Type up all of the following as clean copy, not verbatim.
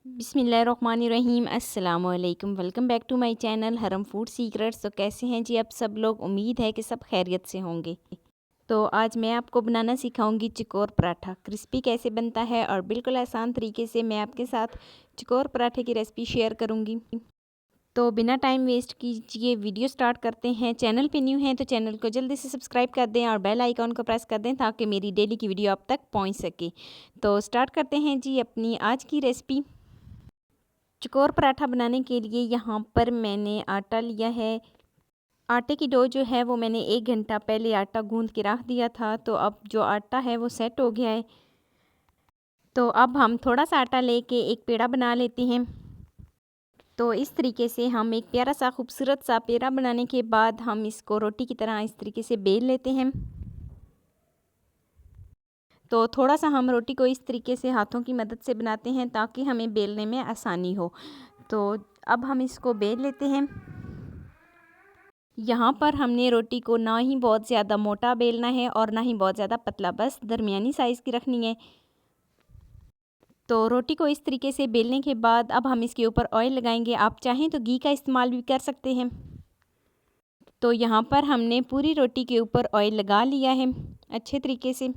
बिस्मिल्लाहिर्रहमानिर्रहीम अस्सलाम वालेकुम। Welcome back to my channel हरम फूड सीक्रेट्स। तो कैसे हैं जी आप सब लोग? उम्मीद है कि सब खैरियत से होंगे। तो आज मैं आपको बनाना सिखाऊंगी चकोर पराठा। क्रिस्पी कैसे बनता है और बिल्कुल आसान तरीके से मैं आपके साथ चकोर पराठे की रेसिपी शेयर करूंगी। तो बिना टाइम वेस्ट कीजिए वीडियो स्टार्ट करते हैं। चैनल पे न्यू हैं तो चैनल को जल्दी से सब्सक्राइब कर दें और बेल आइकॉन को प्रेस कर दें ताकि मेरी डेली की वीडियो आप तक पहुँच सके। तो स्टार्ट करते हैं जी अपनी आज की रेसिपी। चकोर पराठा बनाने के लिए यहाँ पर मैंने आटा लिया है। आटे की डो जो है वो मैंने 1 घंटा पहले आटा गूंद के रख दिया था। तो अब जो आटा है वो सेट हो गया है। तो अब हम थोड़ा सा आटा लेके एक पेड़ा बना लेते हैं। तो इस तरीके से हम एक प्यारा सा खूबसूरत सा पेड़ा बनाने के बाद हम इसको रोटी की तरह इस तरीके से बेल लेते हैं। तो थोड़ा सा हम रोटी को इस तरीके से हाथों की मदद से बनाते हैं ताकि हमें बेलने में आसानी हो। तो अब हम इसको बेल लेते हैं। यहाँ पर हमने रोटी को ना ही बहुत ज़्यादा मोटा बेलना है और ना ही बहुत ज़्यादा पतला, बस दरमियानी साइज़ की रखनी है। तो रोटी को इस तरीके से बेलने के बाद अब हम इसके ऊपर ऑयल लगाएंगे। आप चाहें तो घी का इस्तेमाल भी कर सकते हैं। तो यहाँ पर हमने पूरी रोटी के ऊपर ऑयल लगा लिया है अच्छे तरीके से।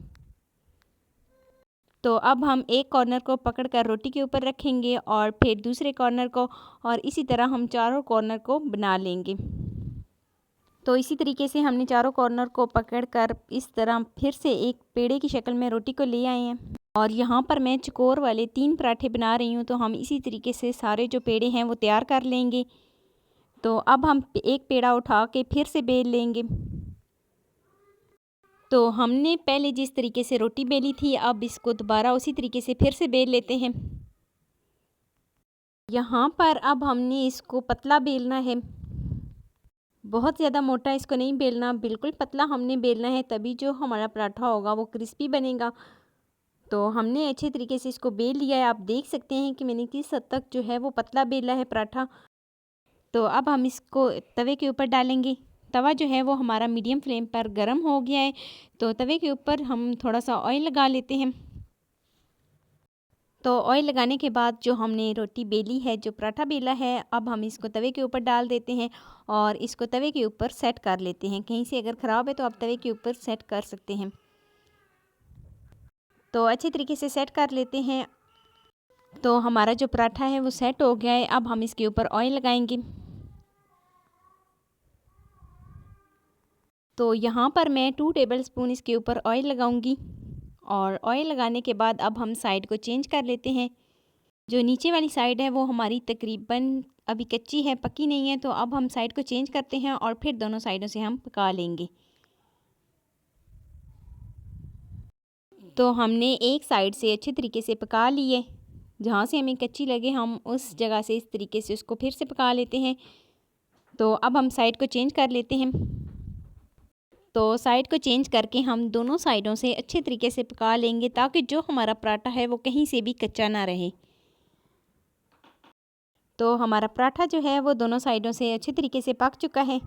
तो अब हम एक कॉर्नर को पकड़कर रोटी के ऊपर रखेंगे और फिर दूसरे कॉर्नर को, और इसी तरह हम चारों कॉर्नर को बना लेंगे। तो इसी तरीके से हमने चारों कॉर्नर को पकड़कर इस तरह फिर से एक पेड़े की शक्ल में रोटी को ले आए हैं। और यहाँ पर मैं चकोर वाले 3 पराठे बना रही हूँ। तो हम इसी तरीके से सारे जो पेड़े हैं वो तैयार कर लेंगे। तो अब हम एक पेड़ा उठा के फिर से बेल लेंगे। तो हमने पहले जिस तरीके से रोटी बेली थी अब इसको दोबारा उसी तरीके से फिर से बेल लेते हैं। यहाँ पर अब हमने इसको पतला बेलना है, बहुत ज़्यादा मोटा इसको नहीं बेलना, बिल्कुल पतला हमने बेलना है, तभी जो हमारा पराठा होगा वो क्रिस्पी बनेगा। तो हमने अच्छे तरीके से इसको बेल लिया है। आप देख सकते हैं कि मैंने किस हद तक जो है वो पतला बेला है पराठा। तो अब हम इसको तवे के ऊपर डालेंगे। तवा जो है वो हमारा मीडियम फ्लेम पर गर्म हो गया है। तो तवे के ऊपर हम थोड़ा सा ऑयल लगा लेते हैं। तो ऑयल लगाने के बाद जो हमने रोटी बेली है, जो पराठा बेला है, अब हम इसको तवे के ऊपर डाल देते हैं और इसको तवे के ऊपर सेट कर लेते हैं। कहीं से अगर ख़राब है तो आप तवे के ऊपर सेट कर सकते हैं। तो अच्छे तरीके से सेट कर लेते हैं। तो हमारा जो पराठा है वो सेट हो गया है। अब हम इसके ऊपर ऑयल लगाएंगे। तो यहाँ पर मैं 2 टेबलस्पून इसके ऊपर ऑयल लगाऊंगी। और ऑयल लगाने के बाद अब हम साइड को चेंज कर लेते हैं। जो नीचे वाली साइड है वो हमारी तकरीबन अभी कच्ची है, पकी नहीं है। तो अब हम साइड को चेंज करते हैं और फिर दोनों साइडों से हम पका लेंगे। तो हमने एक साइड से अच्छे तरीके से पका लिए, जहाँ से हमें कच्ची लगे हम उस जगह से इस तरीके से उसको फिर से पका लेते हैं। तो अब हम साइड को चेंज कर लेते हैं। तो साइड को चेंज करके हम दोनों साइडों से अच्छे तरीके से पका लेंगे ताकि जो हमारा पराठा है वो कहीं से भी कच्चा ना रहे। तो हमारा पराठा जो है वो दोनों साइडों से अच्छे तरीके से पक चुका है।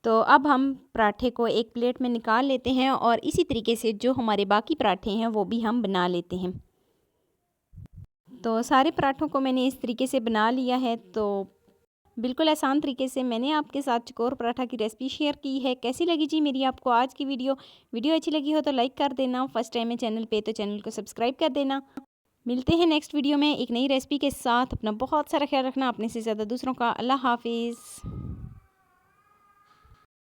तो अब हम पराठे को एक प्लेट में निकाल लेते हैं और इसी तरीके से जो हमारे बाकी पराठे हैं वो भी हम बना लेते हैं। तो सारे पराठों को मैंने इस तरीके से बना लिया है। तो बिल्कुल आसान तरीके से मैंने आपके साथ चकोर पराठा की रेसिपी शेयर की है। कैसी लगी जी मेरी आपको आज की वीडियो अच्छी लगी हो तो लाइक कर देना। फर्स्ट टाइम है चैनल पे तो चैनल को सब्सक्राइब कर देना। मिलते हैं नेक्स्ट वीडियो में एक नई रेसिपी के साथ। अपना बहुत सारा ख्याल रखना, अपने से ज़्यादा दूसरों का। अल्लाह हाफिज़।